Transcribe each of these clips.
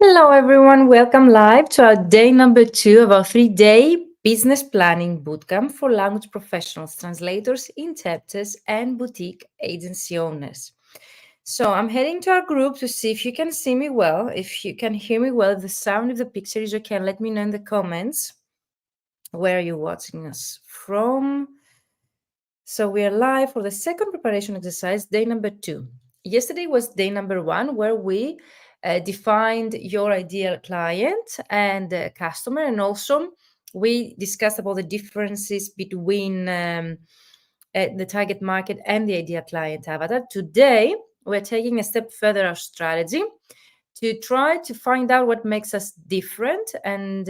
Hello, everyone. Welcome live to our day number 2 of our 3-day business planning bootcamp for language professionals, translators, interpreters, and boutique agency owners. So I'm heading to our group to see if you can see me well, if you can hear me well, if the sound of the picture is okay. Let me know in the comments where you're watching us from. So we are live for the second preparation exercise, day number 2. Yesterday was day number 1, where we defined your ideal client and customer, and also we discussed about the differences between the target market and the ideal client avatar. Today, we're taking a step further our strategy to try to find out what makes us different and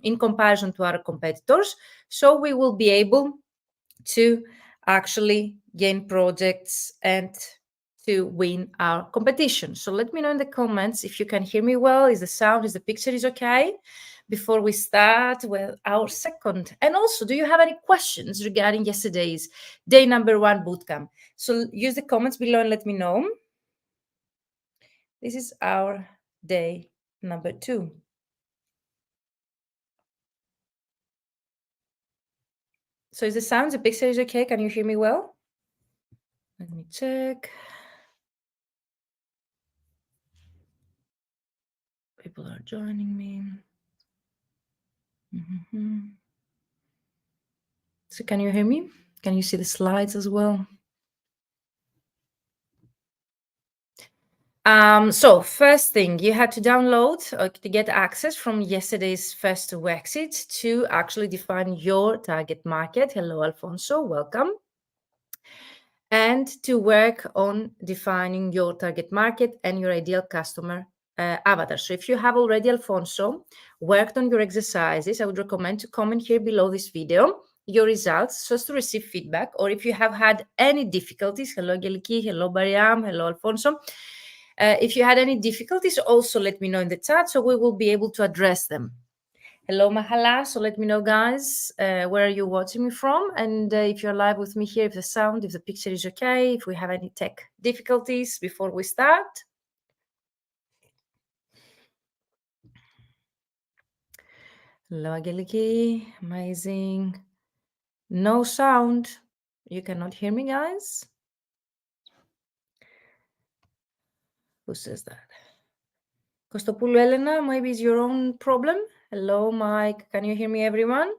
in comparison to our competitors, so we will be able to actually gain projects and to win our competition. So let me know in the comments if you can hear me well, is the sound, is the picture is okay, before we start with our second. And also, do you have any questions regarding yesterday's day number 1 bootcamp? So use the comments below and let me know. This is our day number 2. So is the sound, the picture is okay? Can you hear me well? Let me check. People are joining me. So can you hear me? Can you see the slides as well? So first thing, you had to download or to get access from yesterday's first worksheet to actually define your target market. Hello, Alfonso, welcome. And to work on defining your target market and your ideal customer avatar. So if you have already, Alfonso, worked on your exercises, I would recommend to comment here below this video your results just to receive feedback, or if you have had any difficulties, hello Geliki, hello Bariam, hello Alfonso. If you had any difficulties, also let me know in the chat so we will be able to address them. Hello, Mahala. So let me know, guys, where are you watching me from? And if you're live with me here, if the sound, if the picture is okay, if we have any tech difficulties before we start. Hello, Angeliki. Amazing. No sound. You cannot hear me, guys? Who says that? Kostopoulou Elena, maybe it's your own problem. Hello, Mike. Can you hear me, everyone?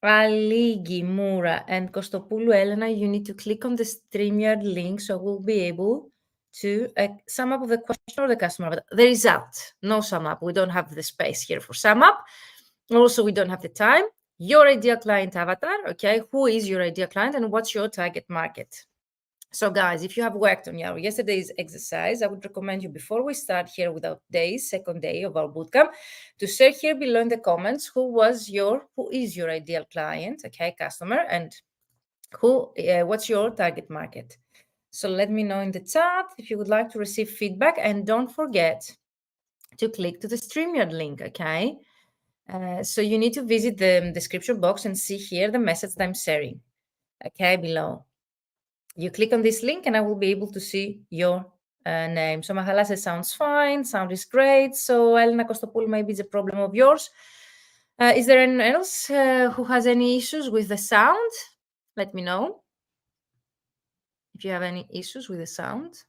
Aligi, Mura, and Kostopoulou Elena, you need to click on the StreamYard link so we'll be able to sum up the question or the customer, the result. No sum up. We don't have the space here for sum up. Also, we don't have the time. Your ideal client avatar, okay? Who is your ideal client and what's your target market? So guys, if you have worked on your yesterday's exercise, I would recommend you, before we start here with our second day of our bootcamp, to share here below in the comments who is your ideal client, okay, customer, and what's your target market. So let me know in the chat if you would like to receive feedback, and don't forget to click to the StreamYard link, okay? So you need to visit the description box and see here the message that I'm sharing, okay, below. You click on this link and I will be able to see your name. So Mahala says, sounds fine, sound is great. So Elena Kostopoulou, maybe it's a problem of yours. Is there anyone else who has any issues with the sound? Let me know if you have any issues with the sound.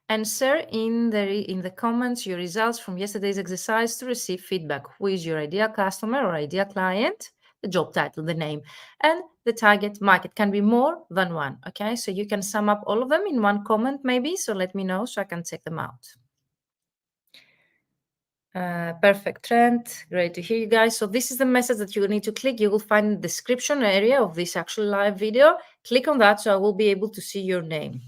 And share in the comments your results from yesterday's exercise to receive feedback. Who is your ideal customer or ideal client? The job title, the name, and the target market. Can be more than one, okay? So you can sum up all of them in one comment maybe, so let me know so I can check them out. Perfect, Trent. Great to hear you guys. So this is the message that you need to click. You will find the description area of this actual live video. Click on that so I will be able to see your name.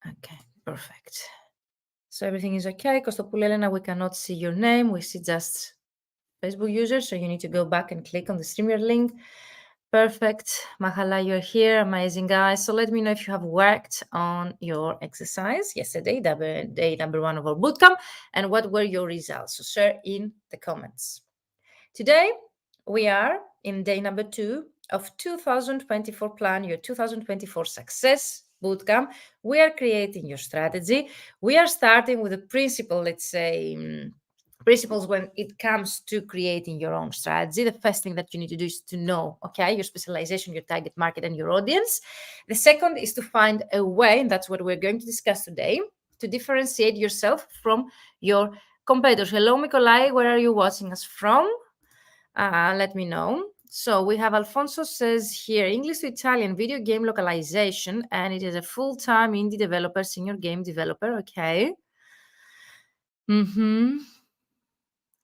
Okay, perfect. So everything is okay. Kostopoulou Elena, we cannot see your name. We see just Facebook users. So you need to go back and click on the StreamYard link. Perfect. Mahala, you're here. Amazing, guys. So let me know if you have worked on your exercise yesterday, day number 1 of our bootcamp, and what were your results. So share in the comments. Today, we are in day number 2 of 2024 Plan Your 2024 Success bootcamp. We are creating your strategy. We are starting with a principle, let's say, principles when it comes to creating your own strategy. The first thing that you need to do is to know, okay, your specialization, your target market, and your audience. The second is to find a way, and that's what we're going to discuss today, to differentiate yourself from your competitors. Hello, Nikolai. Where are you watching us from? Let me know. So we have Alfonso says here, English to Italian video game localization, and it is a full-time indie developer, senior game developer. Okay.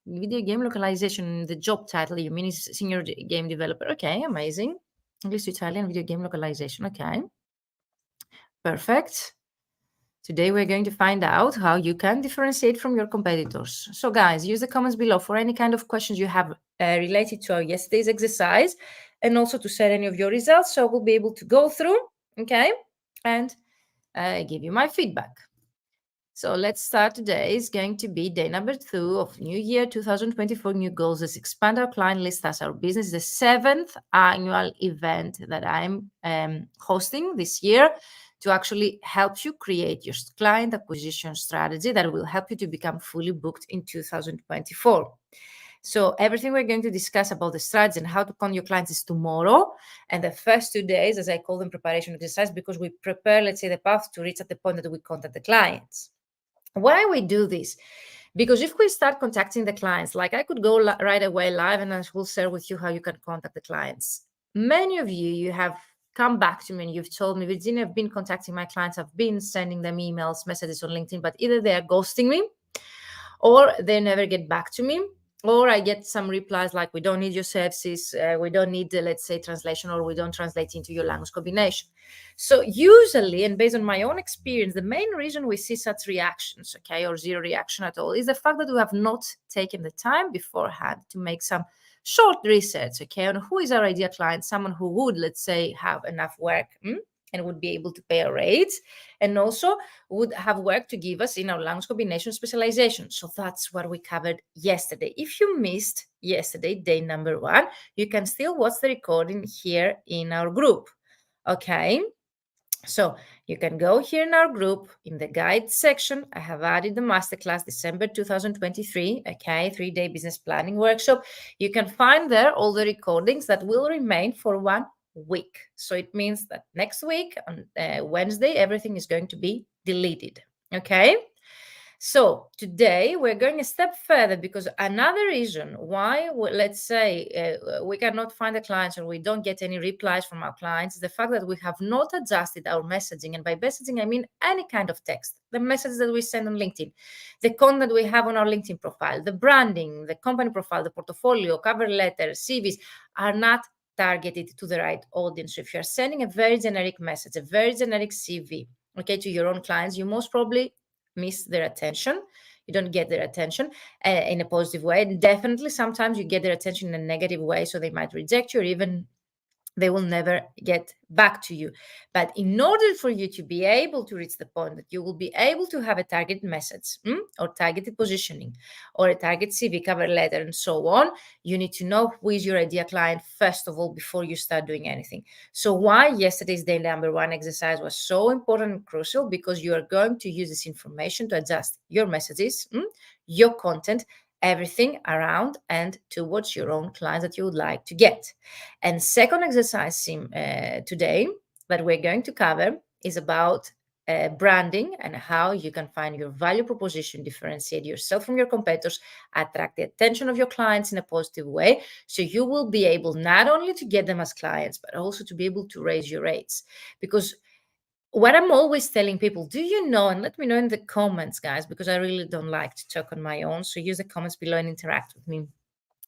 Video game localization, the job title you mean is senior game developer. Okay, amazing. English to Italian video game localization. Okay. Perfect. Today, we're going to find out how you can differentiate from your competitors. So guys, use the comments below for any kind of questions you have related to our yesterday's exercise, and also to share any of your results. So we'll be able to go through, okay, and give you my feedback. So let's start. Today is going to be day number 2 of New Year 2024 New Goals. Let's expand our client list as our business. The 7th annual event that I'm hosting this year to actually help you create your client acquisition strategy that will help you to become fully booked in 2024. So everything we're going to discuss about the strategy and how to con your clients is tomorrow. And the first 2 days, as I call them, preparation exercise, because we prepare, let's say, the path to reach at the point that we contact the clients. Why we do this? Because if we start contacting the clients, like I could go right away live and I will share with you how you can contact the clients. Many of you have come back to me and you've told me, Virginia, I've been contacting my clients, I've been sending them emails, messages on LinkedIn, but either they are ghosting me or they never get back to me, or I get some replies like, we don't need your services, we don't need the, let's say, translation, or we don't translate into your language combination. So usually, and based on my own experience, the main reason we see such reactions, okay, or zero reaction at all, is the fact that we have not taken the time beforehand to make some short research, okay, on who is our ideal client, someone who would, let's say, have enough work and would be able to pay our rates, and also would have work to give us in our language combination specialization. So that's what we covered yesterday. If you missed yesterday, day number 1, you can still watch the recording here in our group, okay? So you can go here in our group, in the guide section. I have added the Masterclass December 2023, okay, 3-day business planning workshop. You can find there all the recordings that will remain for 1 week. So it means that next week on Wednesday, everything is going to be deleted, okay? So today we're going a step further, because another reason why, let's say, we cannot find the clients or we don't get any replies from our clients is the fact that we have not adjusted our messaging. And by messaging, I mean any kind of text, the messages that we send on LinkedIn, the content we have on our LinkedIn profile, the branding, the company profile, the portfolio, cover letter, CVs are not targeted to the right audience. So if you're sending a very generic message, a very generic CV, okay, to your own clients, you most probably miss their attention. You don't get their attention in a positive way. And definitely sometimes you get their attention in a negative way, so they might reject you, or even they will never get back to you. But in order for you to be able to reach the point that you will be able to have a target message or targeted positioning or a target CV, cover letter, and so on, you need to know who is your ideal client first of all before you start doing anything. So why yesterday's day number 1 exercise was so important and crucial, because you are going to use this information to adjust your messages, your content, everything around and towards your own clients that you would like to get. And second exercise today that we're going to cover is about branding and how you can find your value proposition, differentiate yourself from your competitors, attract the attention of your clients in a positive way. So you will be able not only to get them as clients, but also to be able to raise your rates. Because what I'm always telling people, do you know, and let me know in the comments, guys, because I really don't like to talk on my own. So use the comments below and interact with me.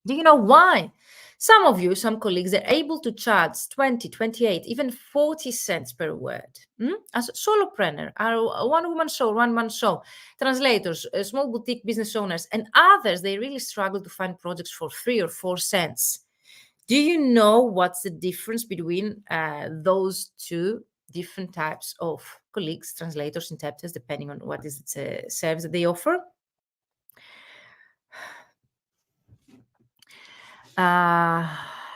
Do you know why? Some of you, some colleagues, are able to charge 20, 28, even 40 cents per word. As a solopreneur, a one-woman show, one-man show, translators, small boutique business owners, and others, they really struggle to find projects for 3 or 4 cents. Do you know what's the difference between those two different types of colleagues, translators, interpreters, depending on what is the service that they offer?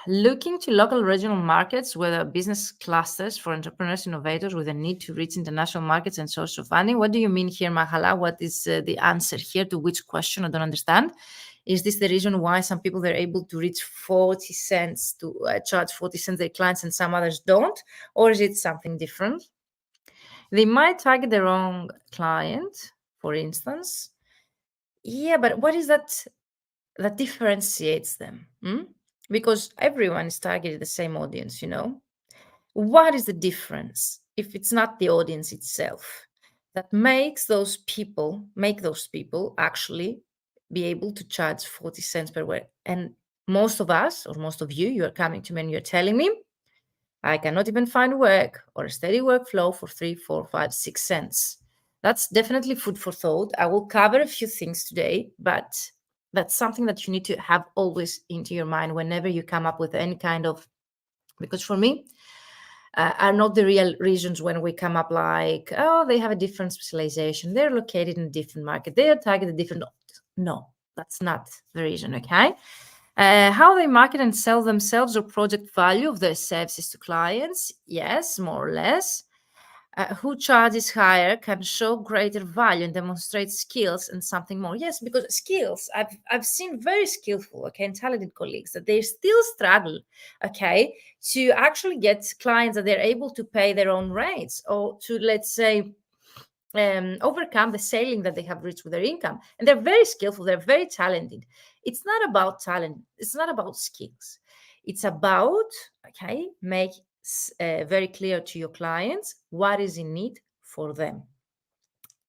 Looking to local regional markets where there are business clusters for entrepreneurs, innovators with a need to reach international markets and source of funding. What do you mean here, Mahala? What is the answer here to which question? I don't understand. Is this the reason why some people they're able to reach 40 cents to charge 40 cents their clients and some others don't? Or is it something different? They might target the wrong client, for instance. Yeah, but what is that differentiates them? Because everyone is targeting the same audience, What is the difference if it's not the audience itself that makes those people actually be able to charge 40 cents per word? And most of us, or most of you, you are coming to me and you're telling me, I cannot even find work or a steady workflow for 3, 4, 5, 6 cents. That's definitely food for thought. I will cover a few things today, but that's something that you need to have always into your mind whenever you come up with any kind of, because for me, are not the real reasons when we come up like, oh, they have a different specialization. They're located in a different market. They are targeted different. No, that's not the reason, okay? How they market and sell themselves or project value of their services to clients. Yes, more or less. Who charges higher can show greater value and demonstrate skills and something more. Yes, because skills, I've seen very skillful, okay, and talented colleagues that they still struggle, okay, to actually get clients that they're able to pay their own rates or to, let's say, overcome the ceiling that they have reached with their income. And they're very skillful, they're very talented. It's not about talent, it's not about skills. It's about, okay, make very clear to your clients what is in need for them.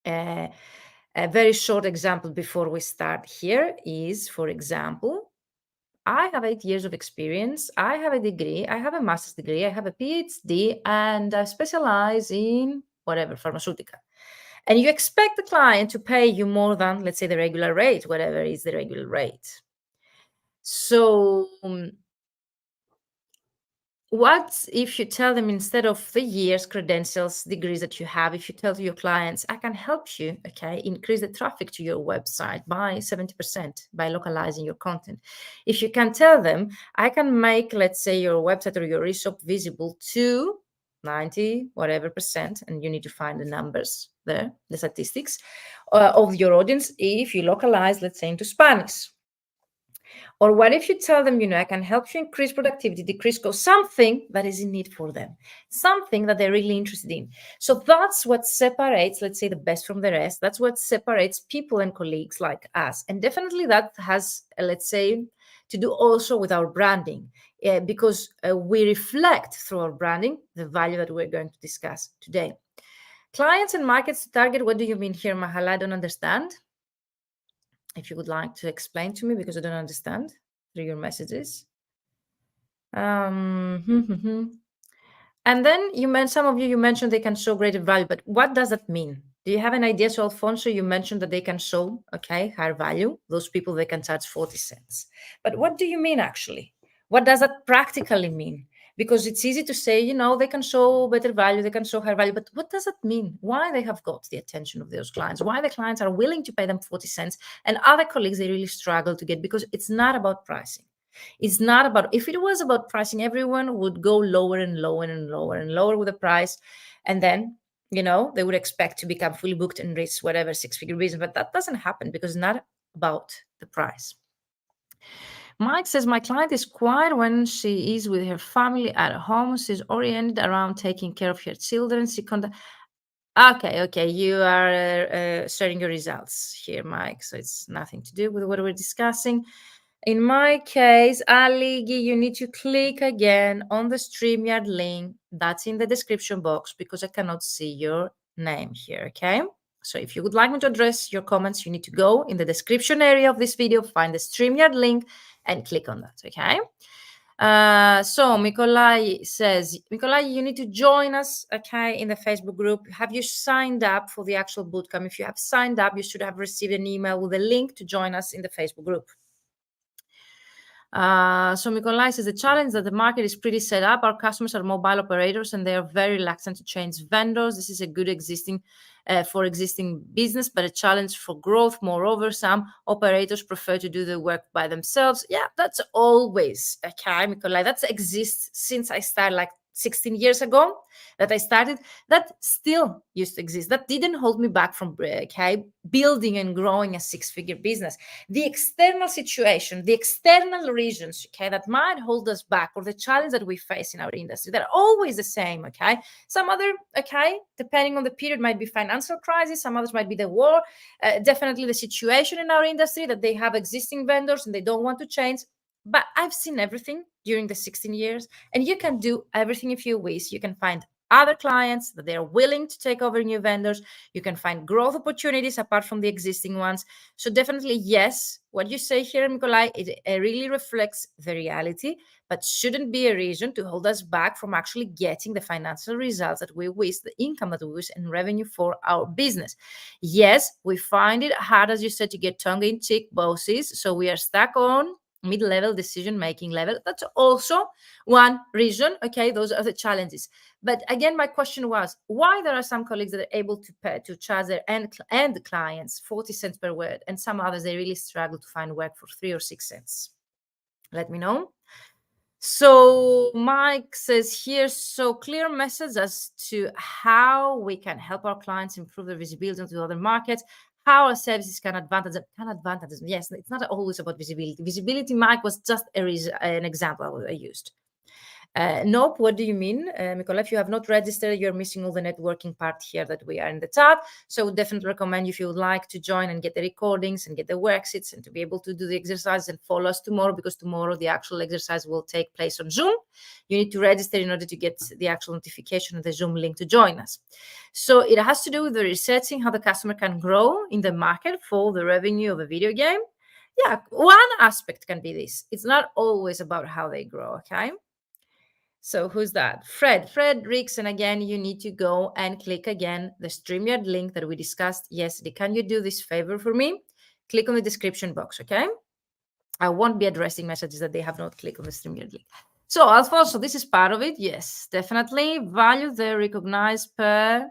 A very short example before we start here is, for example, I have 8 years of experience. I have a degree. I have a master's degree. I have a PhD, and I specialize in whatever, pharmaceutical. And you expect the client to pay you more than, let's say, the regular rate, whatever is the regular rate. So what if you tell them, instead of the years, credentials, degrees that you have, if you tell your clients, I can help you, okay, increase the traffic to your website by 70% by localizing your content. If you can tell them, I can make, let's say, your website or your e-shop visible to 90, whatever percent, and you need to find the numbers there, the statistics of your audience if you localize, let's say, into Spanish. Or what if you tell them, I can help you increase productivity, decrease cost, something that is in need for them, something that they're really interested in. So that's what separates, let's say, the best from the rest. That's what separates people and colleagues like us. And definitely that has, let's say, to do also with our branding, because we reflect through our branding the value that we're going to discuss today. Clients and markets to target. What do you mean here, Mahala? I don't understand. If you would like to explain to me, because I don't understand through your messages. And then some of you mentioned they can show greater value, but what does that mean? Do you have an idea? So Alfonso, you mentioned that they can show, okay, higher value. Those people, they can charge 40 cents. But what do you mean actually? What does that practically mean? Because it's easy to say, they can show better value, they can show higher value, but what does that mean? Why they have got the attention of those clients? Why the clients are willing to pay them 40 cents and other colleagues, they really struggle to get, because it's not about pricing. It's not about, if it was about pricing, everyone would go lower and lower and lower and lower with the price. And then, they would expect to become fully booked and reach whatever 6-figure business, but that doesn't happen because it's not about the price. Mike says, my client is quiet when she is with her family at home. She's oriented around taking care of her children. Okay. You are sharing your results here, Mike. So it's nothing to do with what we're discussing. In my case, Aligi, you need to click again on the StreamYard link that's in the description box, because I cannot see your name here, okay? So if you would like me to address your comments, you need to go in the description area of this video, find the StreamYard link, and click on that, okay? So Mikolai says, Mikolai, you need to join us, okay, in the Facebook group. Have you signed up for the actual bootcamp? If you have signed up, you should have received an email with a link to join us in the Facebook group. So Mikolai says the challenge that the market is pretty set up. Our customers are mobile operators and they are very reluctant to change vendors. This is a good existing for existing business, but a challenge for growth. Moreover, some operators prefer to do the work by themselves. Yeah, that's always okay, Mikolai. That exists since I started like 16 years ago that I started. That still used to exist. That didn't hold me back from building and growing a six-figure business. The external situation, the external reasons, that might hold us back, or the challenge that we face in our industry, they're always the same, Some other, depending on the period, might be financial crisis, some others might be the war, definitely the situation in our industry that they have existing vendors and they don't want to change. But I've seen everything during the 16 years, and you can do everything if you wish. You can find other clients that they are willing to take over new vendors. You can find growth opportunities apart from the existing ones. So definitely, yes, what you say here, Nikolai, it really reflects the reality, but shouldn't be a reason to hold us back from actually getting the financial results that we wish, the income that we wish, and revenue for our business. Yes, we find it hard, as you said, to get tongue-in-cheek bosses. So we are stuck on mid-level decision-making level. That's also one reason. Those are the challenges. But again, my question was, why there are some colleagues that are able to pay, to charge their end clients 40 cents per word, and some others, they really struggle to find work for 3 or 6 cents? Let me know. So Mike says here, so clear message as to how we can help our clients improve their visibility into other markets, how our services can advantage them. Yes, it's not always about visibility. Visibility, Mike, was just an example I used. Nope, what do you mean? Mikola, if you have not registered, you're missing all the networking part here that we are in the chat. So definitely recommend you, if you would like to join and get the recordings and get the worksheets and to be able to do the exercise and follow us tomorrow, because tomorrow the actual exercise will take place on Zoom. You need to register in order to get the actual notification of the Zoom link to join us. So it has to do with the researching how the customer can grow in the market for the revenue of a video game. Yeah, one aspect can be this. It's not always about how they grow, So who's that? Fred Ricks. And again, you need to go and click again the StreamYard link that we discussed yesterday. Can you do this favor for me? Click on the description box, I won't be addressing messages that they have not clicked on the StreamYard link. So Alfonso, this is part of it. Yes, definitely. Value they recognize per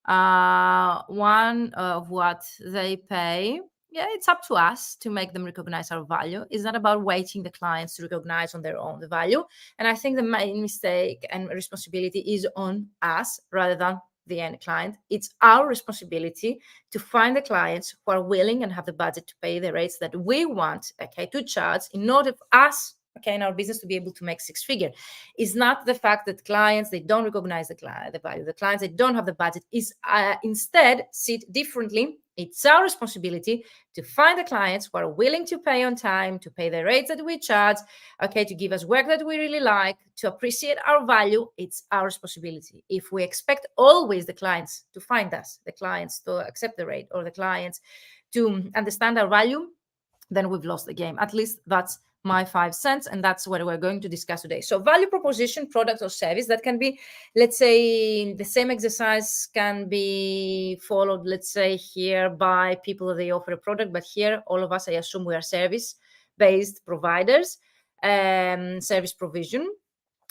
one of what they pay. Yeah, it's up to us to make them recognize our value. It's not about waiting the clients to recognize on their own the value. And I think the main mistake and responsibility is on us rather than the end client. It's our responsibility to find the clients who are willing and have the budget to pay the rates that we want, to charge in order for us, in our business to be able to make six-figure. It's not the fact that clients, they don't recognize the value. The clients, they don't have the budget. Is instead, sit differently. It's our responsibility to find the clients who are willing to pay on time, to pay the rates that we charge, to give us work that we really like, to appreciate our value. It's our responsibility. If we expect always the clients to find us, the clients to accept the rate, or the clients to understand our value, then we've lost the game. At least that's my 5 cents, and that's what we're going to discuss today. So value proposition, product or service, that can be, let's say, the same exercise can be followed, let's say, here by people that they offer a product, but here, all of us, I assume we are service-based providers, service provision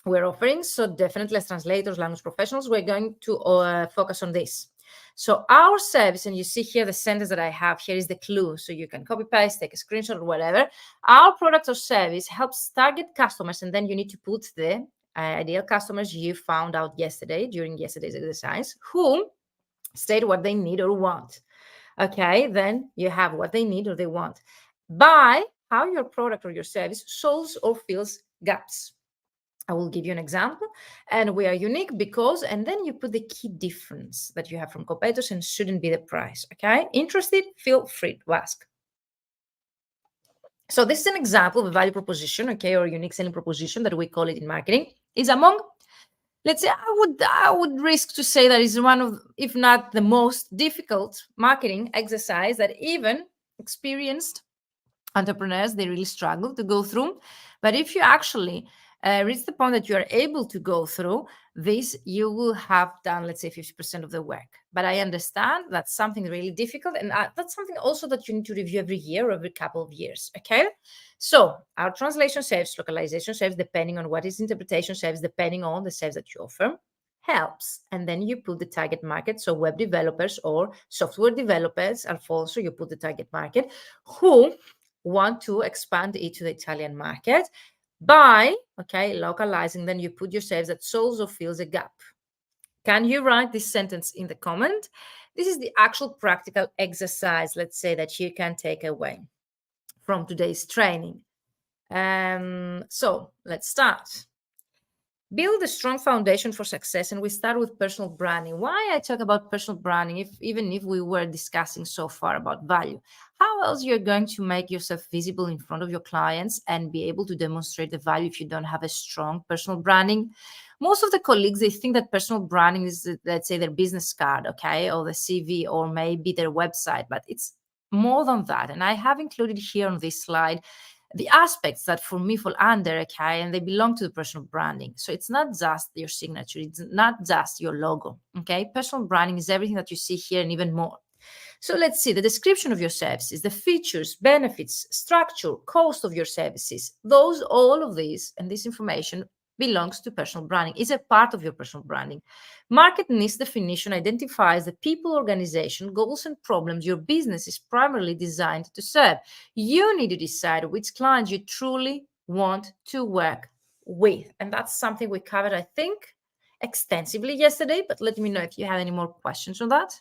we're offering. So definitely as translators, language professionals, we're going to focus on this. So our service, and you see here the sentence that I have here is the clue. So you can copy paste, take a screenshot or whatever. Our product or service helps target customers, and then you need to put the ideal customers you found out yesterday during yesterday's exercise who state what they need or want. Then you have what they need or they want by how your product or your service solves or fills gaps. I will give you an example, and we are unique because, and then you put the key difference that you have from competitors, and shouldn't be the price. Interested? Feel free to ask. So this is an example of a value proposition, or unique selling proposition that we call it in marketing. Is among, let's say, I would risk to say that is one of, if not the most difficult marketing exercise that even experienced entrepreneurs, they really struggle to go through. But if you actually reach the point that you are able to go through this, you will have done, let's say, 50% of the work. But I understand that's something really difficult, and that's something also that you need to review every year or every couple of years. Okay, so our translation saves, localization saves, depending on what is interpretation saves, depending on the saves that you offer, helps. And then you put the target market, so web developers or software developers. Also, you put the target market who want to expand it to the Italian market by, okay, localizing. Then you put your saves that solves or fills a gap. Can you write this sentence in the comment? This is the actual practical exercise, let's say, that you can take away from today's training. So let's start. Build a strong foundation for success, and we start with personal branding. Why I talk about personal branding, even if we were discussing so far about value? How else you're going to make yourself visible in front of your clients and be able to demonstrate the value if you don't have a strong personal branding? Most of the colleagues, they think that personal branding is, let's say, their business card, okay, or the CV, or maybe their website, but it's more than that. And I have included here on this slide the aspects that for me fall under, okay, and they belong to the personal branding. So it's not just your signature, it's not just your logo, okay? Personal branding is everything that you see here and even more. So let's see the description of your services, the features, benefits, structure, cost of your services. All of these and this information belongs to personal branding, is a part of your personal branding. Market needs definition identifies the people, organization, goals, and problems your business is primarily designed to serve. You need to decide which clients you truly want to work with. And that's something we covered, I think, extensively yesterday, but let me know if you have any more questions on that.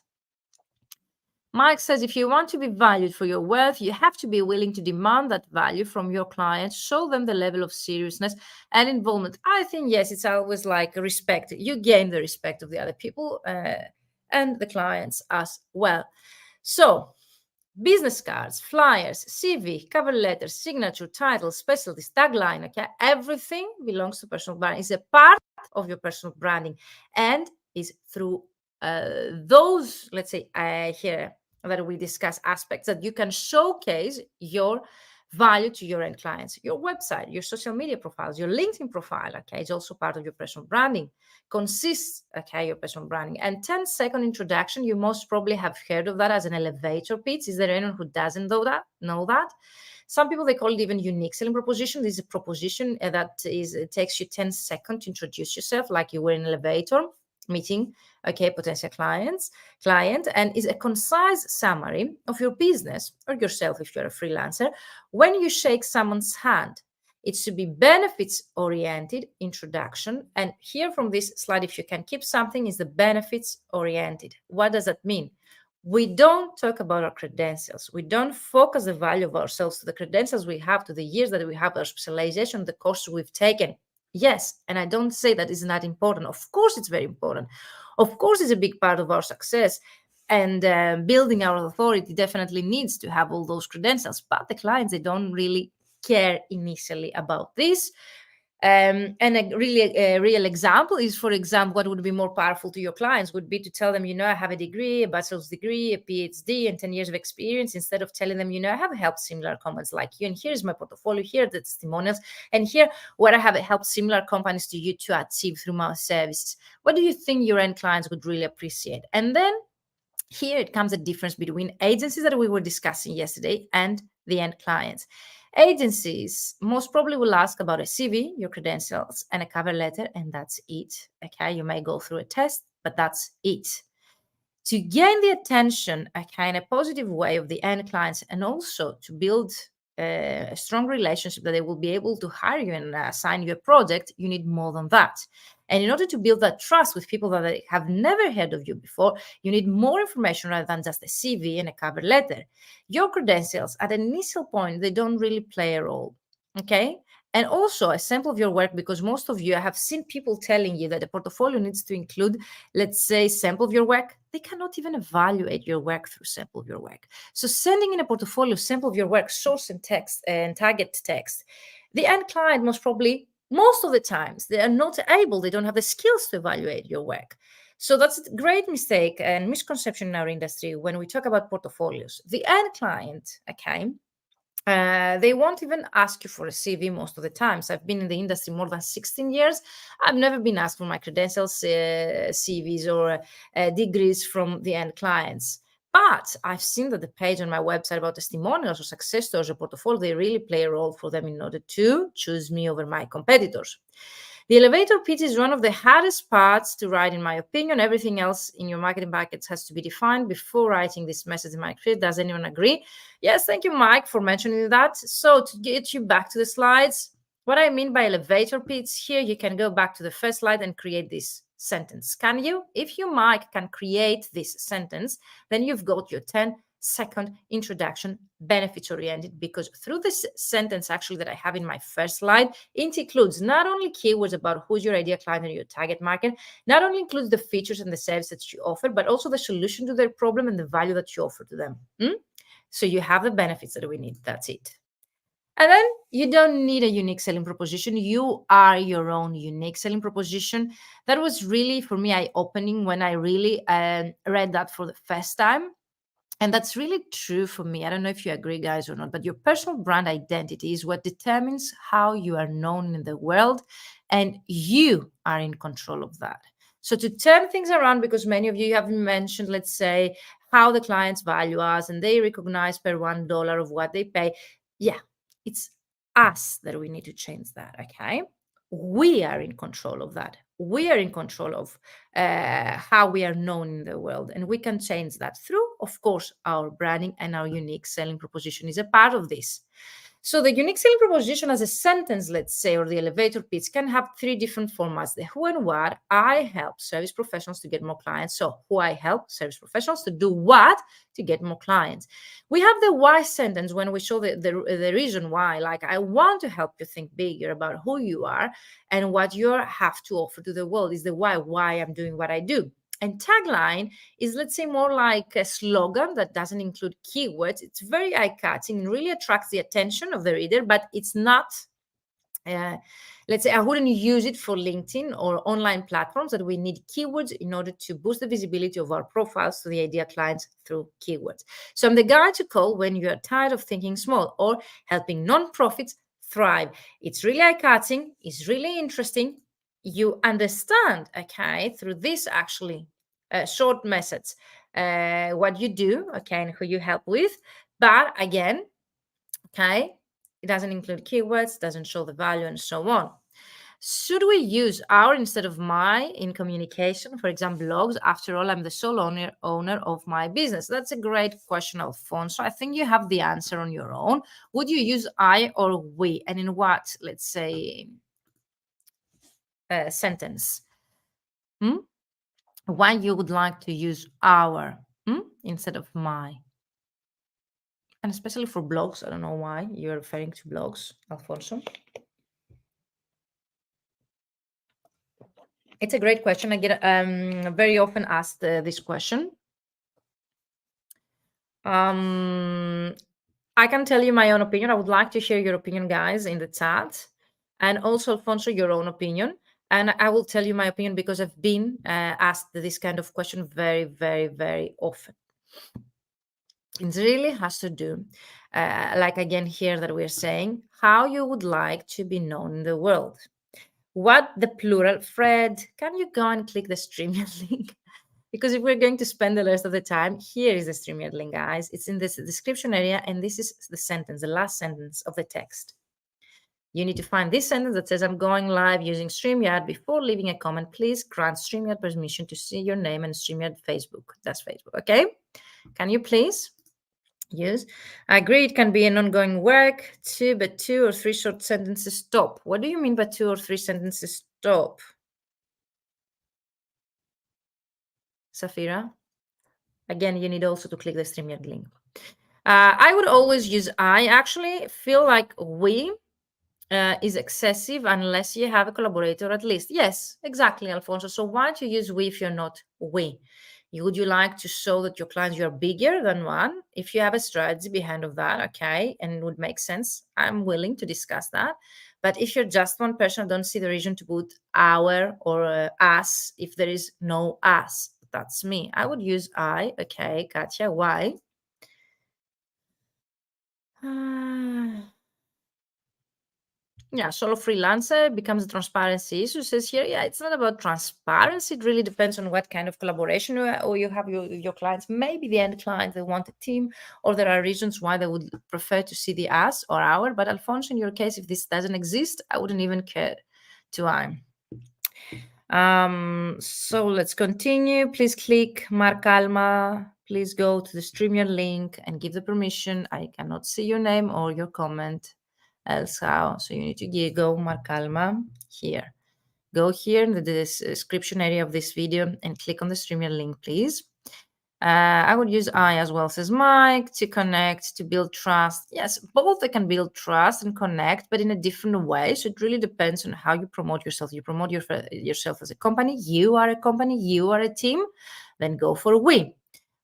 Mike says, if you want to be valued for your worth, you have to be willing to demand that value from your clients, show them the level of seriousness and involvement. I think, yes, it's always like respect. You gain the respect of the other people and the clients as well. So, business cards, flyers, CV, cover letters, signature, title, specialties, tagline, okay? Everything belongs to personal branding. It's a part of your personal branding and is through those, let's say, here that we discuss aspects that you can showcase your value to your end clients. Your website, your social media profiles, your LinkedIn profile, okay, is also part of your personal branding. Consists, okay, your personal branding. And 10-second introduction, you most probably have heard of that as an elevator pitch. Is there anyone who doesn't know that? Some people, they call it even unique selling proposition. This is a proposition that it takes you 10 seconds to introduce yourself like you were in an elevator meeting, okay, potential client, and is a concise summary of your business or yourself if you're a freelancer. When you shake someone's hand, it should be benefits-oriented introduction. And here from this slide, if you can keep something, is the benefits-oriented. What does that mean? We don't talk about our credentials. We don't focus the value of ourselves to the credentials we have, to the years that we have, our specialization, the courses we've taken. Yes, and I don't say that is not important. Of course, it's very important. Of course, it's a big part of our success. And building our authority definitely needs to have all those credentials. But the clients, they don't really care initially about this. And a real example is, for example, what would be more powerful to your clients would be to tell them, I have a degree, a bachelor's degree, a PhD, and 10 years of experience, instead of telling them, I have helped similar companies like you, and here's my portfolio, here are the testimonials, and here what I have helped similar companies to you to achieve through my services. What do you think your end clients would really appreciate? And then here it comes a difference between agencies that we were discussing yesterday and the end clients. Agencies most probably will ask about a CV, your credentials, and a cover letter, and that's it. Okay, you may go through a test, but that's it. To gain the attention, in a positive way of the end clients, and also to build a strong relationship that they will be able to hire you and assign you a project, you need more than that. And in order to build that trust with people that they have never heard of you before, you need more information rather than just a CV and a cover letter. Your credentials at an initial point, they don't really play a role. Okay. And also a sample of your work, because most of you, I have seen people telling you that a portfolio needs to include, let's say, sample of your work. They cannot even evaluate your work through sample of your work. So sending in a portfolio sample of your work, source and text and target text, the end client most probably, most of the times, they are not able, they don't have the skills to evaluate your work. So that's a great mistake and misconception in our industry when we talk about portfolios. The end client, okay, They won't even ask you for a CV most of the times. I've been in the industry more than 16 years. I've never been asked for my credentials, CVs, or degrees from the end clients. But I've seen that the page on my website about testimonials or success stories or portfolio, they really play a role for them in order to choose me over my competitors. The elevator pitch is one of the hardest parts to write, in my opinion. Everything else in your marketing package has to be defined before writing this message in my create. Does anyone agree? Yes, thank you, Mike, for mentioning that. So to get you back to the slides, what I mean by elevator pitch here, you can go back to the first slide and create this sentence. Can you? If you, Mike, can create this sentence, then you've got your 10-second introduction, benefits oriented, because through this sentence actually that I have in my first slide, it includes not only keywords about who's your ideal client and your target market, not only includes the features and the service that you offer, but also the solution to their problem and the value that you offer to them. So you have the benefits that we need. That's it. And then you don't need a unique selling proposition. You are your own unique selling proposition. That was really, for me, eye-opening when I really read that for the first time. And that's really true for me. I don't know if you agree, guys, or not, but your personal brand identity is what determines how you are known in the world, and you are in control of that. So to turn things around, because many of you have mentioned, let's say, how the clients value us and they recognize per $1 of what they pay. Yeah, it's us that we need to change that, okay? We are in control of that. We are in control of how we are known in the world. And we can change that through, of course, our branding, and our unique selling proposition is a part of this. So the unique selling proposition as a sentence, let's say, or the elevator pitch can have three different formats. The who and what. I help service professionals to get more clients. So who I help service professionals to do what? To get more clients. We have the why sentence when we show the reason why. Like, I want to help you think bigger about who you are and what you have to offer to the world is the why I'm doing what I do. And tagline is, let's say, more like a slogan that doesn't include keywords. It's very eye-catching and really attracts the attention of the reader, but it's not, let's say, I wouldn't use it for LinkedIn or online platforms that we need keywords in order to boost the visibility of our profiles to the ideal clients through keywords. So I'm the guy to call when you are tired of thinking small or helping nonprofits thrive. It's really eye-catching. It's really interesting. You understand, okay, through this actually short message, what you do, okay, and who you help with. But again, okay, it doesn't include keywords, doesn't show the value, and so on. Should we use our instead of my in communication, for example, blogs? After all, I'm the sole owner of my business. That's a great question, Alfonso. I think you have the answer on your own. Would you use I or we? And in what, let's say, sentence? Why you would like to use our instead of my? And especially for blogs, I don't know why you're referring to blogs, Alfonso. It's a great question. I get very often asked this question. I can tell you my own opinion. I would like to share your opinion, guys, in the chat. And also, Alfonso, your own opinion. And I will tell you my opinion because I've been asked this kind of question very, very, very often. It really has to do, like again here that we're saying, how you would like to be known in the world. What the plural? Fred, can you go and click the StreamYard link? Because if we're going to spend the rest of the time, here is the StreamYard link, guys. It's in this description area, and this is the sentence, the last sentence of the text. You need to find this sentence that says, I'm going live using StreamYard. Before leaving a comment, please grant StreamYard permission to see your name and StreamYard Facebook. That's Facebook, okay? Can you please? Yes, I agree. It can be an ongoing work too, but 2 or 3 short sentences stop. What do you mean by 2 or 3 sentences stop? Safira? Again, you need also to click the StreamYard link. I would always use I. Actually feel like we is excessive unless you have a collaborator at least. Yes, exactly, Alfonso. So why don't you use we if you're not we? Would you like to show that your clients you are bigger than one? If you have a strategy behind of that, okay, and it would make sense, I'm willing to discuss that. But if you're just one person, I don't see the reason to put our or us if there is no us. That's me. I would use I. Okay, Katya, why? Yeah, solo freelancer becomes a transparency issue. Says here, yeah, it's not about transparency. It really depends on what kind of collaboration or you have with your clients. Maybe the end client they want a team, or there are reasons why they would prefer to see the us or our. But Alfonso, in your case, if this doesn't exist, I wouldn't even care to I'm. So let's continue. Please click Mar Calma. Please go to the StreamYard link and give the permission. I cannot see your name or your comment. Else how? So you need to go Mar Calma here. Go here in the description area of this video and click on the StreamYard link, please. I would use I as well, says Mike, to connect, to build trust. Yes, both they can build trust and connect, but in a different way. So it really depends on how you promote yourself. You promote yourself as a company. You are a company. You are a team. Then go for we.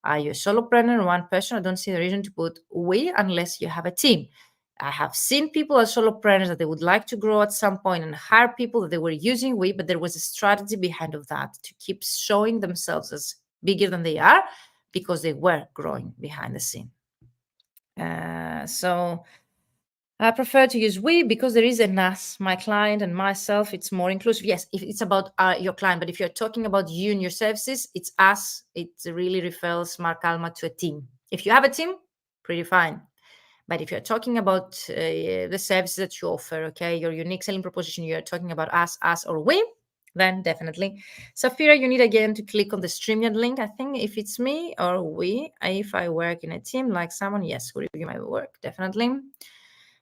Are you a solopreneur, one person? I don't see the reason to put we unless you have a team. I have seen people as solopreneurs that they would like to grow at some point and hire people that they were using we, but there was a strategy behind of that to keep showing themselves as bigger than they are because they were growing behind the scene. So I prefer to use we because there is an us, my client and myself. It's more inclusive. Yes, if it's about your client, but if you're talking about you and your services, it's us. It really refers Mark Alma to a team. If you have a team, pretty fine. But if you're talking about the services that you offer, okay, your unique selling proposition, you're talking about us, or we, then definitely. Safira, you need again to click on the StreamYard link. I think if it's me or we, if I work in a team like someone, yes, who review my work, definitely.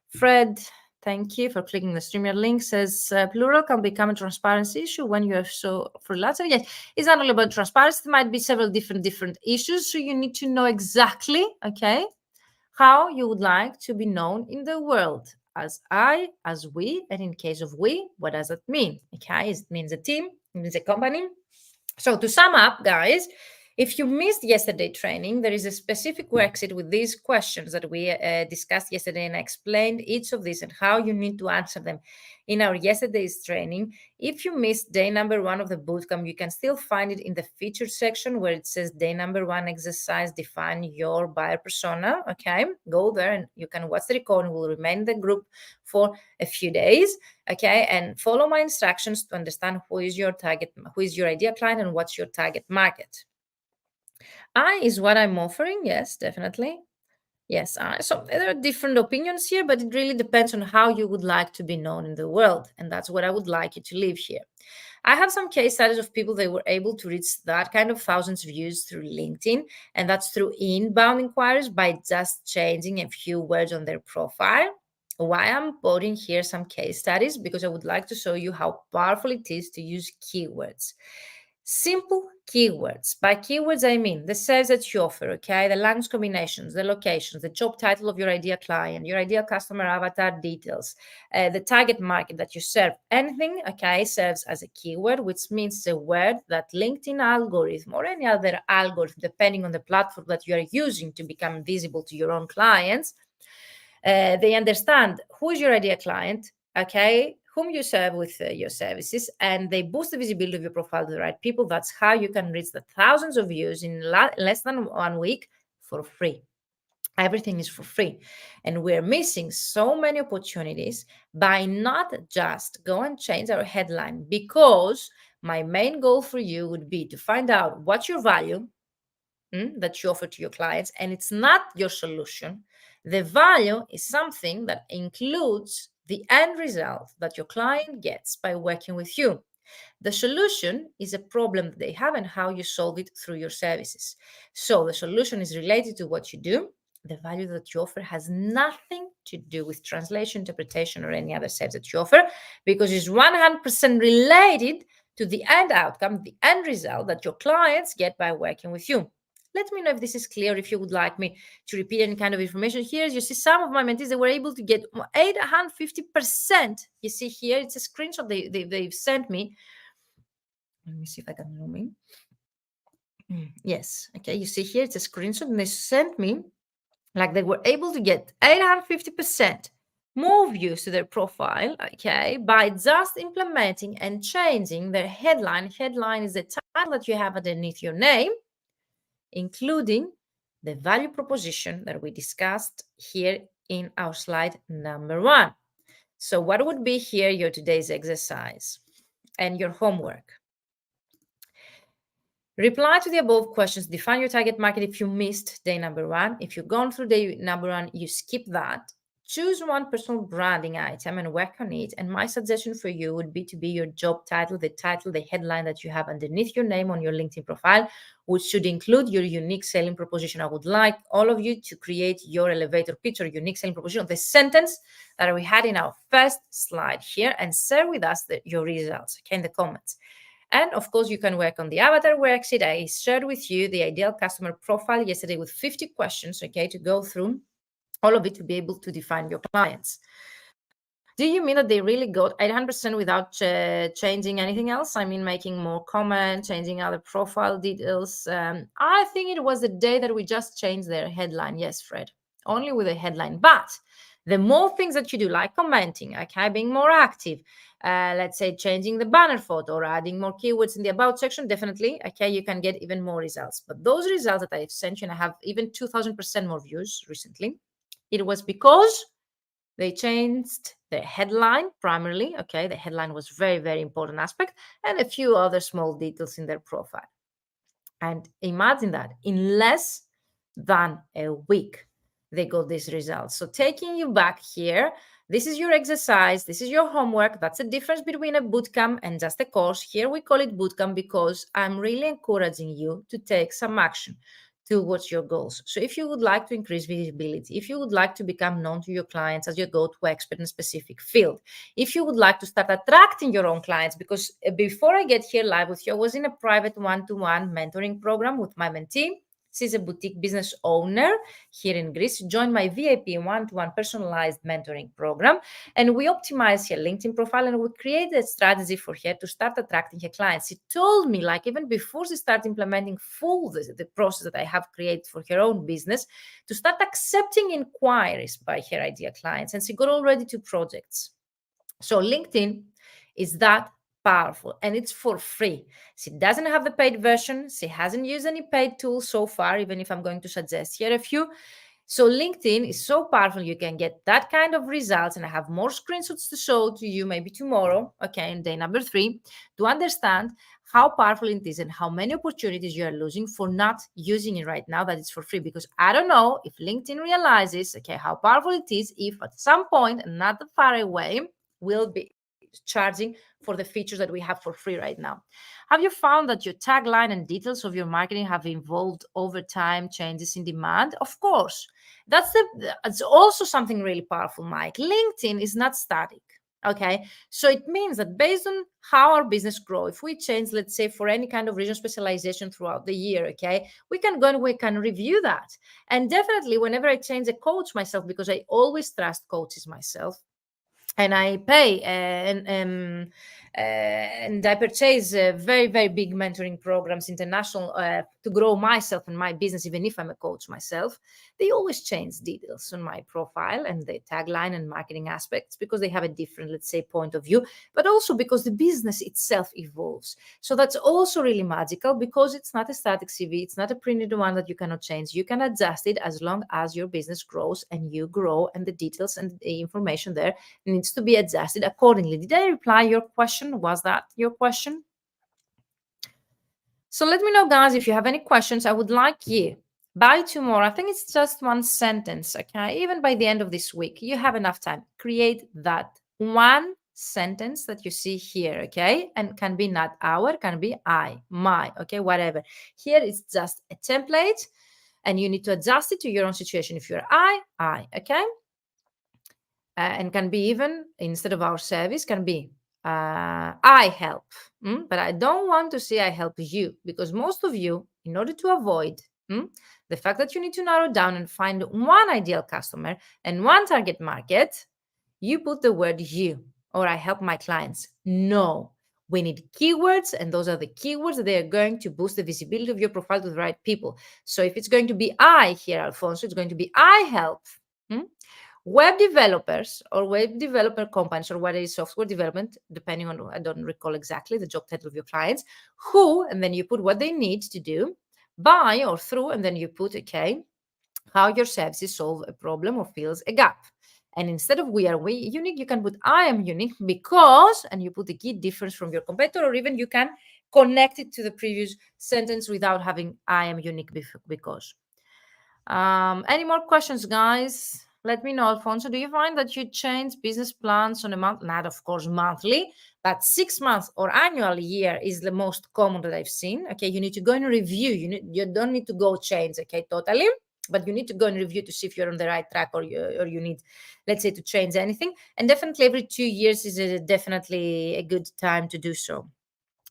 Fred, thank you for clicking the StreamYard link. Says plural can become a transparency issue when you are so freelancer. Yes, it's not only about transparency. There might be several different issues. So you need to know exactly, okay, how you would like to be known in the world. As I, as we, and in case of we, what does that mean? Okay, it means a team, it means a company. So to sum up, guys, if you missed yesterday training, there is a specific worksheet with these questions that we discussed yesterday, and I explained each of these and how you need to answer them in our yesterday's training. If you missed day number 1 of the bootcamp, you can still find it in the featured section where it says day number 1 exercise, define your buyer persona. Okay, go there and you can watch the recording. Will remain in the group for a few days. Okay, and follow my instructions to understand who is your target, who is your ideal client, and what's your target market. I is what I'm offering. Yes, definitely. Yes, so there are different opinions here, but it really depends on how you would like to be known in the world. And that's what I would like you to leave here. I have some case studies of people that were able to reach that kind of thousands of views through LinkedIn. And that's through inbound inquiries by just changing a few words on their profile. Why I'm quoting here some case studies? Because I would like to show you how powerful it is to use keywords. Simple keywords. By keywords, I mean the service that you offer, okay? The language combinations, the locations, the job title of your ideal client, your ideal customer avatar details, the target market that you serve. Anything, okay, serves as a keyword, which means a word that LinkedIn algorithm or any other algorithm, depending on the platform that you are using to become visible to your own clients, they understand who is your ideal client, okay, whom you serve with your services, and they boost the visibility of your profile to the right people. That's how you can reach the thousands of views in less than 1 week for free. Everything is for free. And we're missing so many opportunities by not just go and change our headline, because my main goal for you would be to find out what's your value that you offer to your clients, and it's not your solution. The value is something that includes the end result that your client gets by working with you. The solution is a problem that they have and how you solve it through your services. So the solution is related to what you do. The value that you offer has nothing to do with translation, interpretation, or any other service that you offer, because it's 100% related to the end outcome, the end result that your clients get by working with you. Let me know if this is clear, if you would like me to repeat any kind of information. Here, you see some of my mentees, they were able to get 850%. You see here, it's a screenshot they've sent me. Let me see if I can zoom in. Yes, okay, you see here, it's a screenshot, and they sent me, like they were able to get 850% more views to their profile, okay, by just implementing and changing their headline. Headline is the title that you have underneath your name, including the value proposition that we discussed here in our slide number 1. So what would be here your today's exercise and your homework? Reply to the above questions. Define your target market if you missed day number 1. If you've gone through day number 1, you skip that. Choose one personal branding item and work on it. And my suggestion for you would be to be your job title, the headline that you have underneath your name on your LinkedIn profile, which should include your unique selling proposition. I would like all of you to create your elevator pitch or unique selling proposition, the sentence that we had in our first slide here, and share with us your results, okay, in the comments. And of course, you can work on the avatar worksheet. I shared with you the ideal customer profile yesterday with 50 questions, okay, to go through all of it to be able to define your clients. Do you mean that they really got 800% without changing anything else? I mean, making more comments, changing other profile details. I think it was the day that we just changed their headline. Yes, Fred, only with a headline. But the more things that you do, like commenting, okay, being more active, let's say changing the banner photo or adding more keywords in the about section, definitely, okay, you can get even more results. But those results that I've sent you, and I have even 2,000% more views recently, it was because they changed the headline primarily. Okay, the headline was very, very important aspect, and a few other small details in their profile. And imagine that in less than a week, they got these results. So taking you back here, this is your exercise, this is your homework. That's the difference between a bootcamp and just a course. Here we call it bootcamp because I'm really encouraging you to take some action towards your goals. So if you would like to increase visibility, if you would like to become known to your clients as your go-to expert in a specific field, if you would like to start attracting your own clients, because before I get here live with you, I was in a private one-to-one mentoring program with my mentee. She's a boutique business owner here in Greece. She joined my VIP one-to-one personalized mentoring program, and we optimized her LinkedIn profile and we created a strategy for her to start attracting her clients. She told me, like even before she started implementing the process that I have created for her own business, to start accepting inquiries by her ideal clients, and she got already 2 projects. So LinkedIn is that powerful, and it's for free. She doesn't have the paid version. She hasn't used any paid tools so far, even if I'm going to suggest here a few. So LinkedIn is so powerful. You can get that kind of results, and I have more screenshots to show to you maybe tomorrow, okay, in day number 3, to understand how powerful it is and how many opportunities you are losing for not using it right now that it's for free. Because I don't know if LinkedIn realizes, okay, how powerful it is if at some point, and not that far away, we'll be charging for the features that we have for free right now. Have you found that your tagline and details of your marketing have evolved over time, changes in demand? Of course. It's also something really powerful, Mike. LinkedIn is not static. Okay, so it means that based on how our business grow, if we change, let's say, for any kind of region specialization throughout the year, okay, we can go and we can review that. And definitely, whenever I change a coach myself, because I always trust coaches myself, and I pay and I purchase very, very big mentoring programs, international, to grow myself and my business, even if I'm a coach myself. They always change details on my profile and the tagline and marketing aspects because they have a different, let's say, point of view, but also because the business itself evolves. So that's also really magical because it's not a static CV. It's not a printed one that you cannot change. You can adjust it as long as your business grows and you grow, and the details and the information there needs to be adjusted accordingly. Did I reply your question? Was that your question? So let me know, guys, if you have any questions. I would like you by tomorrow. I think it's just one sentence, okay? Even by the end of this week, you have enough time. Create that one sentence that you see here, okay? And can be not our, can be I, my, okay? Whatever. Here it's just a template, and you need to adjust it to your own situation. If you're I, okay? And can be even instead of our service, can be I help. But I don't want to say I help you, because most of you, in order to avoid the fact that you need to narrow down and find one ideal customer and one target market, you put the word you or I help my clients. No, we need keywords, and those are the keywords that they are going to boost the visibility of your profile to the right people. So if it's going to be I here, Alfonso, it's going to be I help web developers or web developer companies, or whether it's software development, depending on, I don't recall exactly the job title of your clients, who, and then you put what they need to do by or through, and then you put, okay, how your services solve a problem or fills a gap. And instead of we are unique, you can put I am unique because, and you put the key difference from your competitor, or even you can connect it to the previous sentence without having I am unique because. Any more questions, guys? Let me know. Alfonso, do you find that you change business plans on a month? Not, of course, monthly, but 6 months or annual year is the most common that I've seen. Okay, you need to go and review. You don't need to go change, okay, totally. But you need to go and review to see if you're on the right track or you need, let's say, to change anything. And definitely every 2 years is definitely a good time to do so.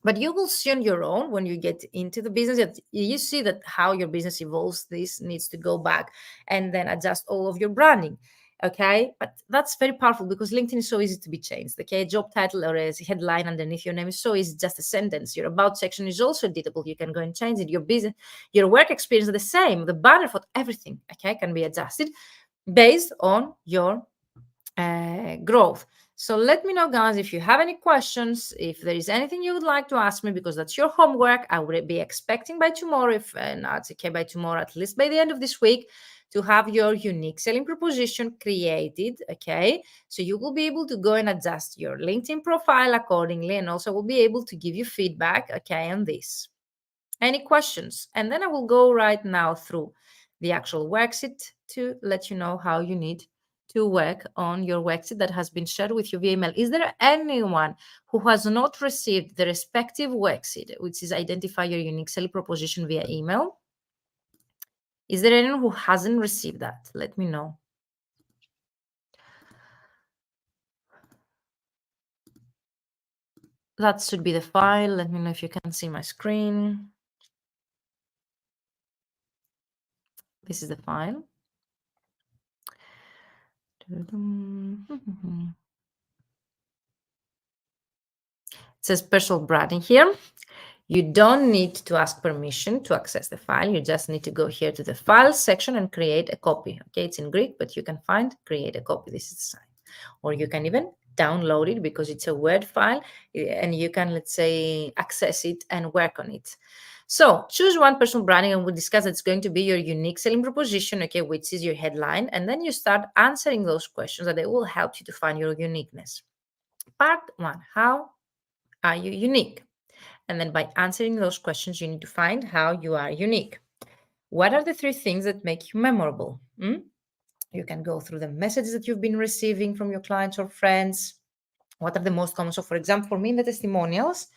But you will see on your own when you get into the business that you see that how your business evolves. This needs to go back and then adjust all of your branding. Okay, but that's very powerful because LinkedIn is so easy to be changed. Okay, job title or a headline underneath your name is so easy, just a sentence. Your about section is also editable. You can go and change it. Your business, your work experience is the same. The banner for everything, okay, can be adjusted based on your growth. So let me know, guys, if you have any questions, if there is anything you would like to ask me, because that's your homework. I would be expecting by tomorrow, if not okay, by tomorrow, at least by the end of this week, to have your unique selling proposition created. Okay, so you will be able to go and adjust your LinkedIn profile accordingly, and also will be able to give you feedback, okay, on this. Any questions? And then I will go right now through the actual worksheet to let you know how you need to work on your worksheet that has been shared with you via email. Is there anyone who has not received the respective worksheet, which is identify your unique selling proposition via email? Is there anyone who hasn't received that? Let me know. That should be the file. Let me know if you can see my screen. This is the file. It says personal branding here. You don't need to ask permission to access the file. You just need to go here to the file section and create a copy. Okay, it's in Greek, but you can find create a copy. This is the sign. Or you can even download it because it's a Word file and you can, let's say, access it and work on it. So choose one personal branding and we'll discuss that it's going to be your unique selling proposition, okay, which is your headline. And then you start answering those questions that they will help you to find your uniqueness. Part one, how are you unique? And then by answering those questions, you need to find how you are unique. What are the 3 things that make you memorable? You can go through the messages that you've been receiving from your clients or friends. What are the most common? So, for example, for me in the testimonials,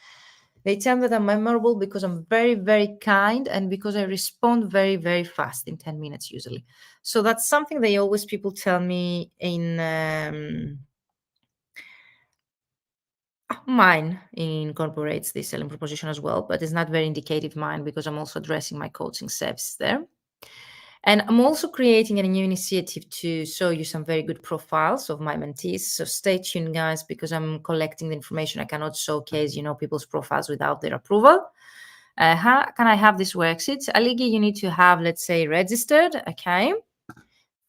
they tell me that I'm memorable because I'm very, very kind and because I respond very, very fast in 10 minutes usually. So that's something they always people tell me in mine incorporates the selling proposition as well, but it's not very indicative mine because I'm also addressing my coaching services there. And I'm also creating a new initiative to show you some very good profiles of my mentees. So stay tuned, guys, because I'm collecting the information. I cannot showcase, people's profiles without their approval. How can I have this worksheet? Aligi, you need to have, let's say, registered, okay,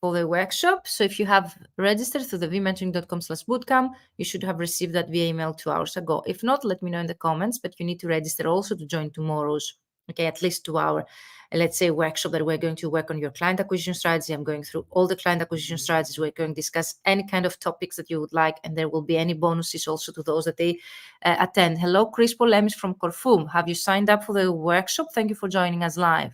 for the workshop. So if you have registered through the vmentoring.com/bootcamp, you should have received that via email 2 hours ago. If not, let me know in the comments, but you need to register also to join tomorrow's, okay, at least 2 hour, let's say, workshop that we're going to work on your client acquisition strategy. I'm going through all the client acquisition strategies. We're going to discuss any kind of topics that you would like, and there will be any bonuses also to those that they attend. Hello, Chris Polemis from Corfu. Have you signed up for the workshop? Thank you for joining us live.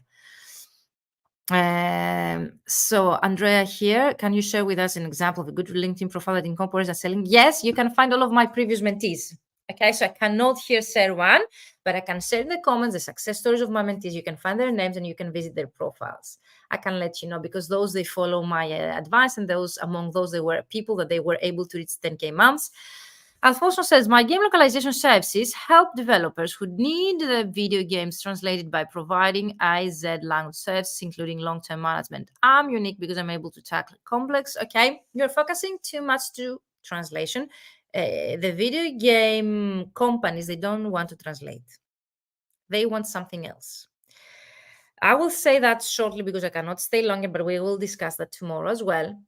So Andrea here, can you share with us an example of a good LinkedIn profile that incorporates a selling? Yes, you can find all of my previous mentees. Okay, so I cannot here share one, but I can share in the comments the success stories of my mentees. You can find their names and you can visit their profiles. I can let you know because those they follow my advice, and those among those they were people that they were able to reach 10K months. Alfonso says, my game localization services help developers who need the video games translated by providing IZ language services, including long-term management. I'm unique because I'm able to tackle complex. Okay, you're focusing too much to translation. The video game companies, they don't want to translate. They want something else. I will say that shortly because I cannot stay longer, but we will discuss that tomorrow as well.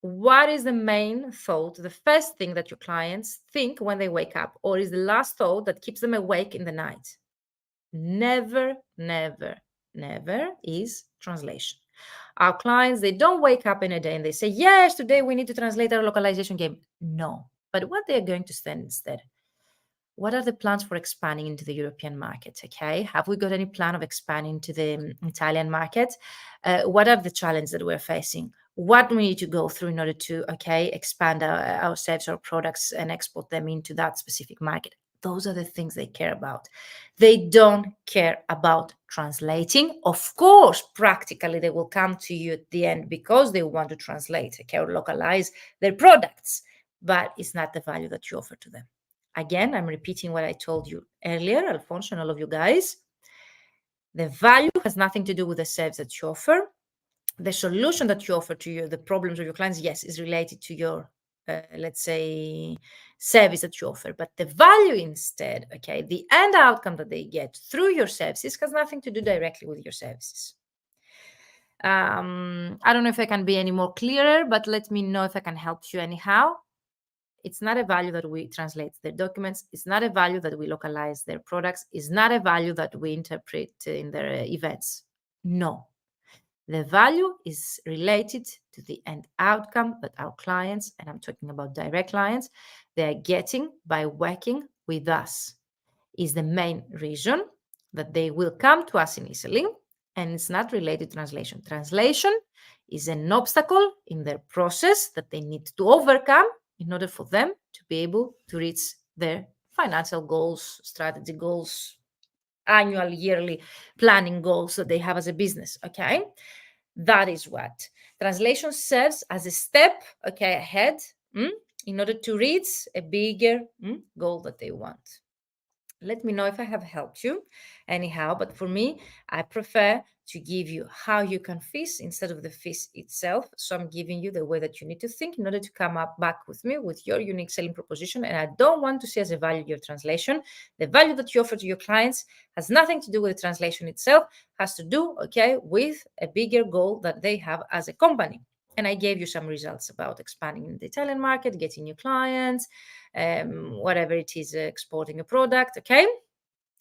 What is the main thought, the first thing that your clients think when they wake up, or is the last thought that keeps them awake in the night? Never, never, never is translation. Our clients, they don't wake up in a day and they say, yes, today we need to translate our localization game. No. But what they're going to send instead, what are the plans for expanding into the European market? Okay, have we got any plan of expanding to the Italian market? What are the challenges that we're facing? What we need to go through in order to, expand our services or products and export them into that specific market? Those are the things they care about. They don't care about translating. Of course, practically, they will come to you at the end because they want to translate, or localize their products, but it's not the value that you offer to them. Again, I'm repeating what I told you earlier, Alfonso, and all of you guys. The value has nothing to do with the service that you offer. The solution that you offer to the problems of your clients, yes, is related to your, let's say, service that you offer. But the value instead, the end outcome that they get through your services has nothing to do directly with your services. I don't know if I can be any more clearer, but let me know if I can help you anyhow. It's not a value that we translate their documents. It's not a value that we localize their products. It's not a value that we interpret in their events. No. The value is related to the end outcome that our clients, and I'm talking about direct clients, they are getting by working with us. Is the main reason that they will come to us initially, and it's not related to translation. Translation is an obstacle in their process that they need to overcome in order for them to be able to reach their financial goals, strategy goals, annual, yearly planning goals that they have as a business, That is what. Translation serves as a step, ahead in order to reach a bigger goal that they want. Let me know if I have helped you anyhow, but for me, I prefer to give you how you can fish instead of the fish itself. So I'm giving you the way that you need to think in order to come up back with me with your unique selling proposition. And I don't want to see as a value your translation. The value that you offer to your clients has nothing to do with the translation itself, has to do, with a bigger goal that they have as a company. And I gave you some results about expanding in the Italian market, getting new clients, whatever it is, exporting a product,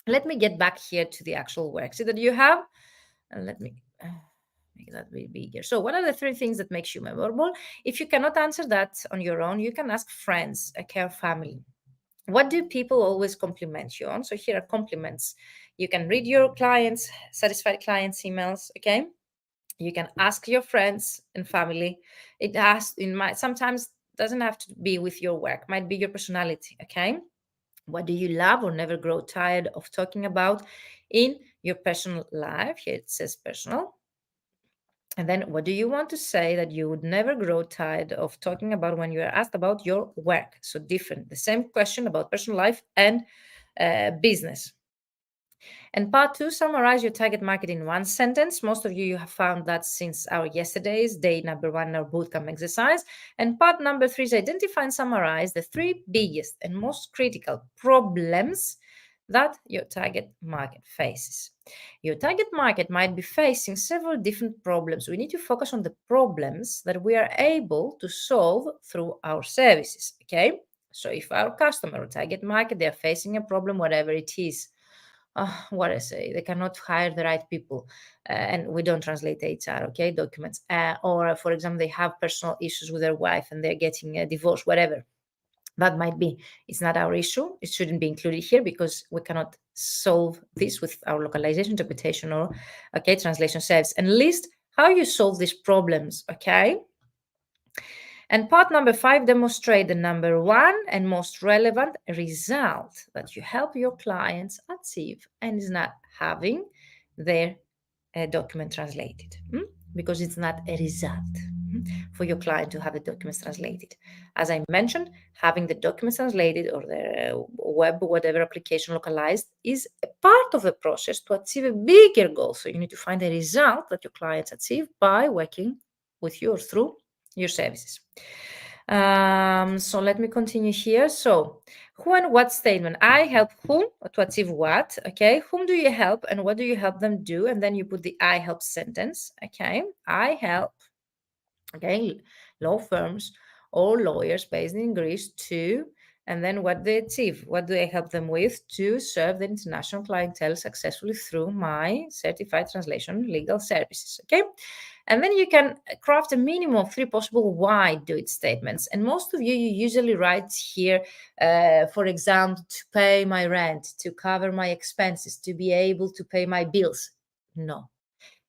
Let me get back here to the actual worksheet that you have. And let me make that a bit bigger. So what are the 3 things that makes you memorable? If you cannot answer that on your own, you can ask friends, or family. What do people always compliment you on? So here are compliments. You can read your clients, satisfied clients' emails, You can ask your friends and family. It has sometimes doesn't have to be with your work, might be your personality, What do you love or never grow tired of talking about in your personal life? Here it says personal. And then what do you want to say that you would never grow tired of talking about when you are asked about your work? So different, the same question about personal life and business. And part 2, summarize your target market in 1 sentence. Most of you have found that since our yesterday's day number 1, our bootcamp exercise. And part number 3 is identify and summarize the 3 biggest and most critical problems that your target market faces. Your target market might be facing several different problems. We need to focus on the problems that we are able to solve through our services, So if our customer or target market, they are facing a problem, whatever it is, what I say, they cannot hire the right people, and we don't translate HR, documents, or for example, they have personal issues with their wife and they're getting a divorce, whatever that might be. It's not our issue. It shouldn't be included here because we cannot solve this with our localization, interpretation, or translation service. And list how you solve these problems, And part number 5, demonstrate the number 1 and most relevant result that you help your clients achieve and is not having their document translated, because it's not a result for your client to have the documents translated. As I mentioned, having the documents translated or the web, whatever application localized is a part of the process to achieve a bigger goal. So you need to find a result that your clients achieve by working with you or through your services. So let me continue here. So who and what statement? I help whom to achieve what? Whom do you help and what do you help them do? And then you put the I help sentence. I help, law firms or lawyers based in Greece to, and then what they achieve. What do I help them with? To serve the international clientele successfully through my certified translation legal services. And then you can craft a minimum of 3 possible why do it statements. And most of you usually write here, for example, to pay my rent, to cover my expenses, to be able to pay my bills. No.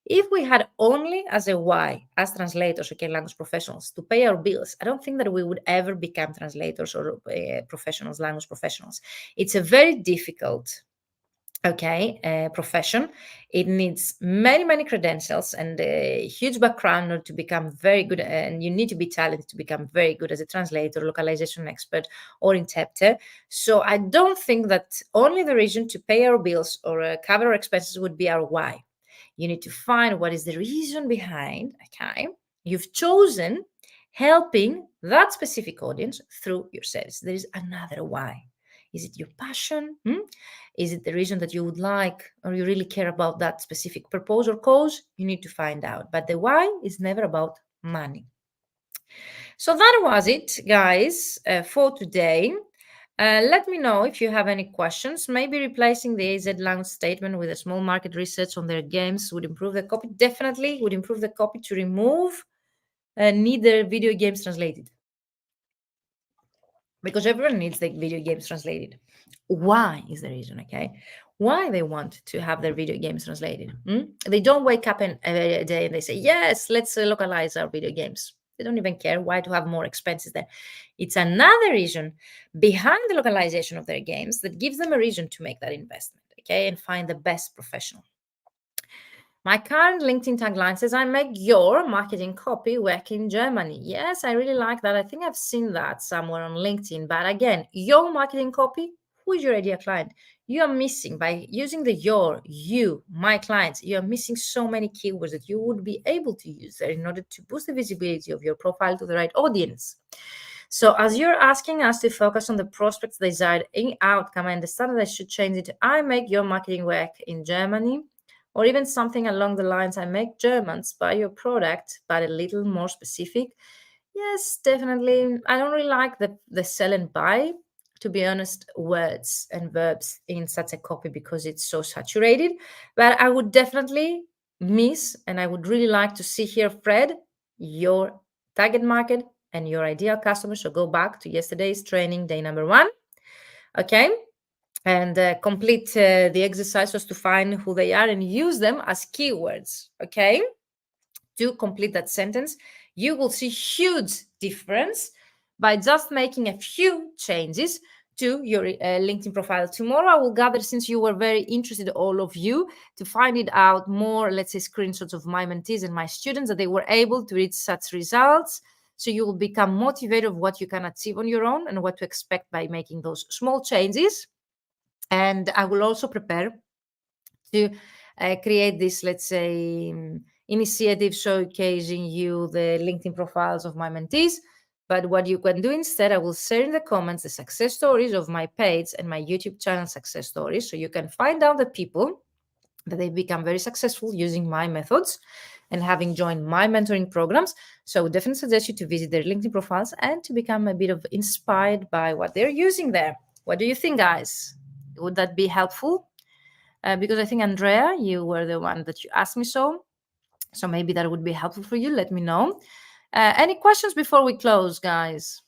If we had only as a why, as translators, okay, language professionals, to pay our bills, I don't think that we would ever become translators or professionals, language professionals. It's a very difficult, profession. It needs many credentials and a huge background in order to become very good. And you need to be talented to become very good as a translator, localization expert, or interpreter. So I don't think that only the reason to pay our bills or cover our expenses would be our why. You need to find what is the reason behind, okay? You've chosen helping that specific audience through your service. There is another why. Is it your passion? Is it the reason that you would like or you really care about that specific purpose or cause? You need to find out. But the why is never about money. So that was it, guys, for today. Let me know if you have any questions. Maybe replacing the AZ language statement with a small market research on their games would improve the copy. Definitely would improve the copy to remove neither video games translated. Because everyone needs the video games translated. Why is the reason, okay? Why they want to have their video games translated. They don't wake up every day and they say, yes, let's localize our video games. They don't even care why to have more expenses there. It's another reason behind the localization of their games that gives them a reason to make that investment, okay, and find the best professional. My current LinkedIn tagline says, I make your marketing copy work in Germany. Yes, I really like that. I think I've seen that somewhere on LinkedIn. But again, your marketing copy, who is your ideal client? You are missing, by using the your, you, my clients, you are missing so many keywords that you would be able to use there in order to boost the visibility of your profile to the right audience. So as you're asking us to focus on the prospect's desired outcome, I understand that I should change it to, I make your marketing work in Germany. Or even something along the lines, I make Germans buy your product, but a little more specific. Yes, definitely. I don't really like the sell and buy, to be honest, words and verbs in such a copy because it's so saturated. But I would definitely miss, and I would really like to see here, Fred, your target market and your ideal customer. So go back to yesterday's training, day number 1. Okay. And complete the exercise was to find who they are and use them as keywords, okay? To complete that sentence, you will see huge difference by just making a few changes to your LinkedIn profile. Tomorrow, I will gather, since you were very interested, all of you, to find it out more, let's say, screenshots of my mentees and my students that they were able to reach such results. So you will become motivated of what you can achieve on your own and what to expect by making those small changes. And I will also prepare to create this, let's say, initiative showcasing you the LinkedIn profiles of my mentees. But what you can do instead, I will share in the comments the success stories of my page and my YouTube channel success stories. So you can find out the people that they've become very successful using my methods and having joined my mentoring programs. So I would definitely suggest you to visit their LinkedIn profiles and to become a bit of inspired by what they're using there. What do you think, guys? Would that be helpful? Because I think, Andrea, you were the one that you asked me so. So maybe that would be helpful for you. Let me know. Any questions before we close, guys?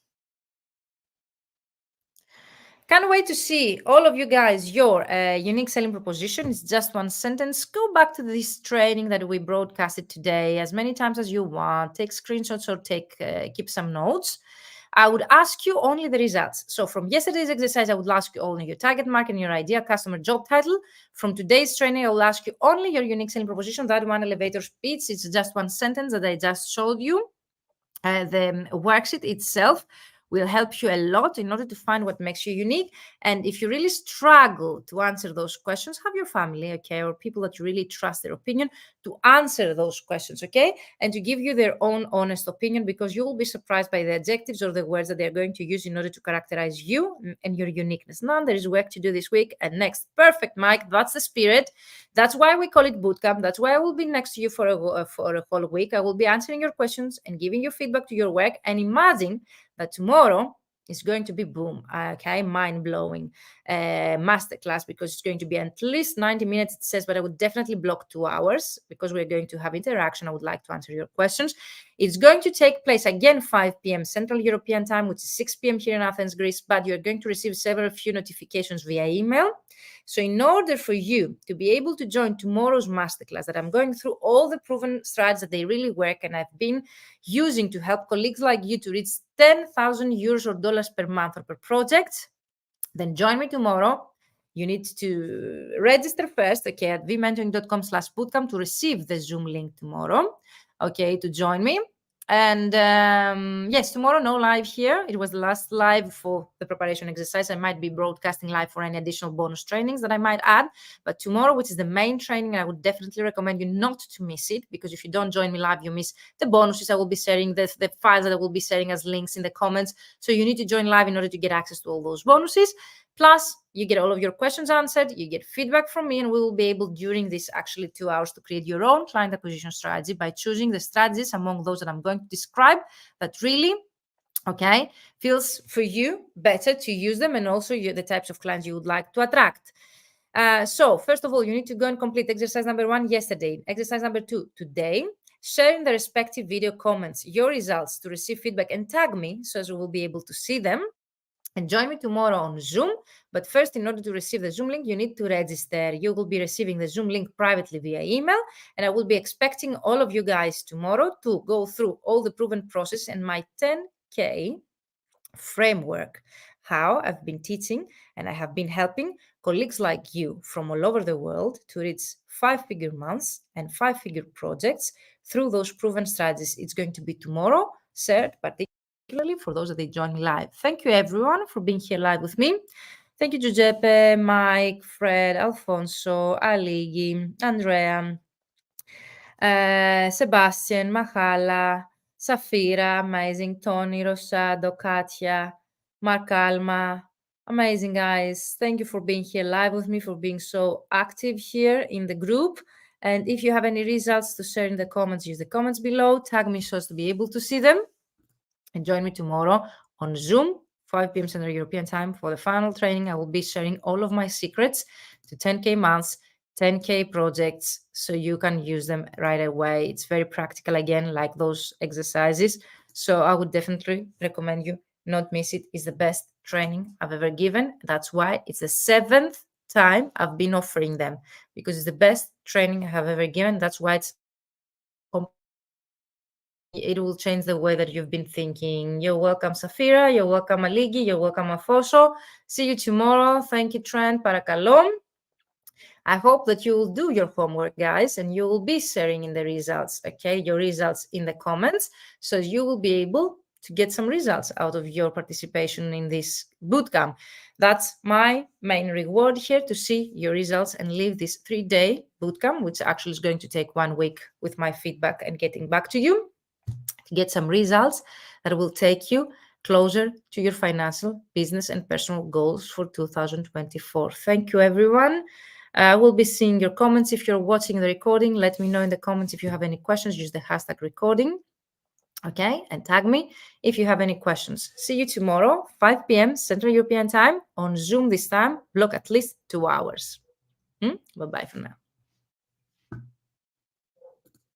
Can't wait to see all of you guys. Your unique selling proposition is just one sentence. Go back to this training that we broadcasted today as many times as you want. Take screenshots or keep some notes. I would ask you only the results. So from yesterday's exercise, I would ask you only your target market and your ideal customer job title. From today's training, I will ask you only your unique selling proposition. That one elevator speech, it's just one sentence that I just showed you. The worksheet itself will help you a lot in order to find what makes you unique. And if you really struggle to answer those questions, have your family, okay, or people that you really trust their opinion to answer those questions, okay, and to give you their own honest opinion, because you will be surprised by the adjectives or the words that they're going to use in order to characterize you and your uniqueness. Now there is work to do this week and next. Perfect, Mike. That's the spirit. That's why we call it bootcamp. That's why I will be next to you for a whole week. I will be answering your questions and giving you feedback to your work. And imagine that tomorrow is going to be boom, okay, mind-blowing. masterclass, because it's going to be at least 90 minutes, it says, but I would definitely block 2 hours because we're going to have interaction. I would like to answer your questions. It's going to take place again 5 p.m. Central European Time, which is 6 p.m. here in Athens, Greece, but you're going to receive several few notifications via email. So in order for you to be able to join tomorrow's masterclass, that I'm going through all the proven strategies that they really work and I've been using to help colleagues like you to reach 10,000 euros or dollars per month or per project, then join me tomorrow. You need to register first, okay, at vmentoring.com/bootcamp to receive the Zoom link tomorrow, okay, to join me. And yes, tomorrow, no live here. It was the last live for the preparation exercise. I might be broadcasting live for any additional bonus trainings that I might add. But tomorrow, which is the main training, I would definitely recommend you not to miss it, because if you don't join me live, you miss the bonuses I will be sharing, the files that I will be sharing as links in the comments. So you need to join live in order to get access to all those bonuses. Plus, you get all of your questions answered, you get feedback from me, and we will be able during this actually 2 hours to create your own client acquisition strategy by choosing the strategies among those that I'm going to describe that really, okay, feels for you better to use them, and also the types of clients you would like to attract. So first of all, you need to go and complete exercise number 1 yesterday, exercise number 2 today, share in the respective video comments your results to receive feedback and tag me so as we will be able to see them. And join me tomorrow on Zoom. But first, in order to receive the Zoom link, you need to register. You will be receiving the Zoom link privately via email. And I will be expecting all of you guys tomorrow to go through all the proven process and my 10K framework, how I've been teaching and I have been helping colleagues like you from all over the world to reach 5-figure months and 5-figure projects through those proven strategies. It's going to be tomorrow, shared particularly for those that they join me live. Thank you everyone for being here live with me. Thank you, Giuseppe, Mike, Fred, Alfonso, Aligi, Andrea, Sebastian, Mahala, Safira, amazing, Tony, Rosado, Katya, Mark Alma, amazing guys. Thank you for being here live with me, for being so active here in the group. And if you have any results to share in the comments, use the comments below, tag me so as to be able to see them. And join me tomorrow on Zoom, 5 p.m. Central European Time, for the final training. I will be sharing all of my secrets to 10K months, 10K projects, so you can use them right away. It's very practical, again, like those exercises. So I would definitely recommend you not miss it. It's the best training I've ever given. That's why it's the 7th time I've been offering them, because it's the best training I have ever given. That's why it will change the way that you've been thinking. You're welcome, Safira. You're welcome, Aligi. You're welcome, Afoso. See you tomorrow. Thank you, Trent. Parakalom. I hope that you will do your homework, guys, and you will be sharing in the results, okay, your results in the comments, so you will be able to get some results out of your participation in this bootcamp. That's my main reward here, to see your results and leave this 3-day bootcamp, which actually is going to take 1 week with my feedback and getting back to you, to get some results that will take you closer to your financial, business, and personal goals for 2024. Thank you, everyone. I will be seeing your comments. If you're watching the recording, let me know in the comments if you have any questions. Use the hashtag recording, okay, and tag me if you have any questions. See you tomorrow, 5 p.m. Central European Time on Zoom this time. Block at least 2 hours. Bye-bye for now.